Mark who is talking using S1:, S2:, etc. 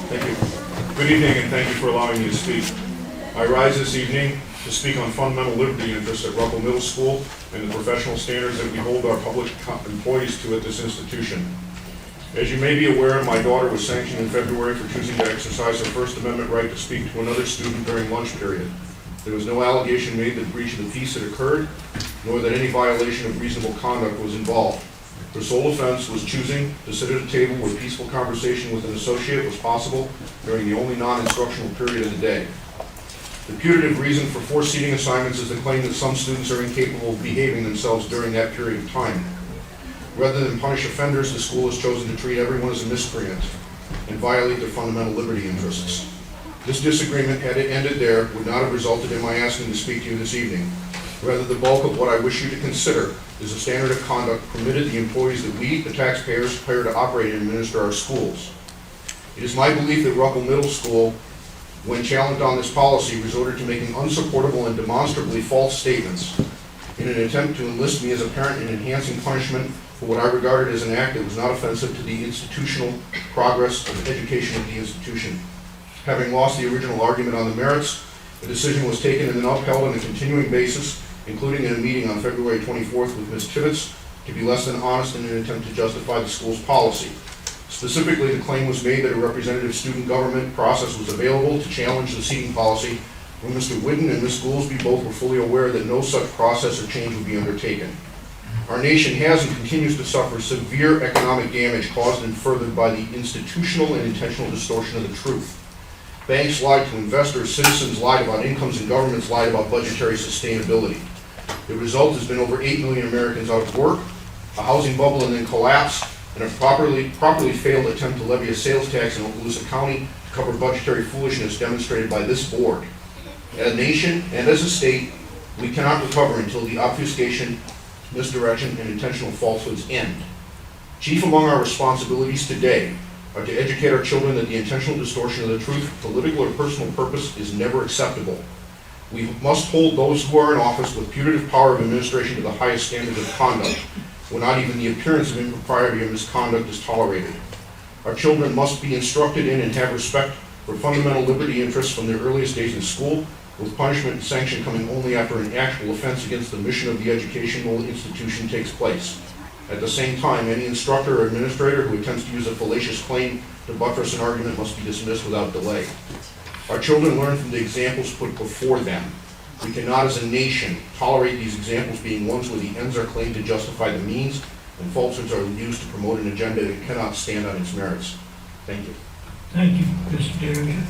S1: Thank you. Good evening, and thank you for allowing me to speak. I rise this evening to speak on fundamental liberty interests at Ruckle Middle School and the professional standards that we hold our public employees to at this institution. As you may be aware, my daughter was sanctioned in February for choosing to exercise her First Amendment right to speak to another student during lunch period. There was no allegation made that breach of the peace had occurred, nor that any violation of reasonable conduct was involved. Her sole offense was choosing to sit at a table where peaceful conversation with an associate was possible during the only non-instructional period of the day. The putative reason for forced seating assignments is the claim that some students are incapable of behaving themselves during that period of time. Rather than punish offenders, the school has chosen to treat everyone as a miscreant and violate their fundamental liberty interests. This disagreement, had it ended there, would not have resulted in my asking to speak to you this evening. Rather, the bulk of what I wish you to consider is the standard of conduct permitted the employees that we, the taxpayers, hire to operate and administer our schools. It is my belief that Ruckle Middle School, when challenged on this policy, resorted to making unsupportable and demonstrably false statements in an attempt to enlist me as a parent in enhancing punishment for what I regarded as an act that was not offensive to the institutional progress of education of the institution. Having lost the original argument on the merits, the decision was taken and then upheld on a continuing basis, including in a meeting on February 24th with Ms. Tibbetts, to be less than honest in an attempt to justify the school's policy. Specifically, the claim was made that a representative student government process was available to challenge the seating policy, when Mr. Whidden and Ms. Goolsby both were fully aware that no such process or change would be undertaken. Our nation has and continues to suffer severe economic damage caused and furthered by the institutional and intentional distortion of the truth. Banks lied to investors, citizens lied about incomes, and governments lied about budgetary sustainability. The result has been over 8 million Americans out of work, a housing bubble and then collapse, and a properly failed attempt to levy a sales tax in Okaloosa County to cover budgetary foolishness demonstrated by this board. As a nation and as a state, we cannot recover until the obfuscation, misdirection, and intentional falsehoods end. Chief among our responsibilities today are to educate our children that the intentional distortion of the truth for political or personal purpose is never acceptable. We must hold those who are in office with putative power of administration to the highest standards of conduct, when not even the appearance of impropriety or misconduct is tolerated. Our children must be instructed in and have respect for fundamental liberty interests from their earliest days in school, with punishment and sanction coming only after an actual offense against the mission of the educational institution takes place. At the same time, any instructor or administrator who attempts to use a fallacious claim to buttress an argument must be dismissed without delay. Our children learn from the examples put before them. We cannot, as a nation, tolerate these examples being ones where the ends are claimed to justify the means and falsehoods are used to promote an agenda that cannot stand on its merits. Thank you.
S2: Thank you, Mr. Derringer.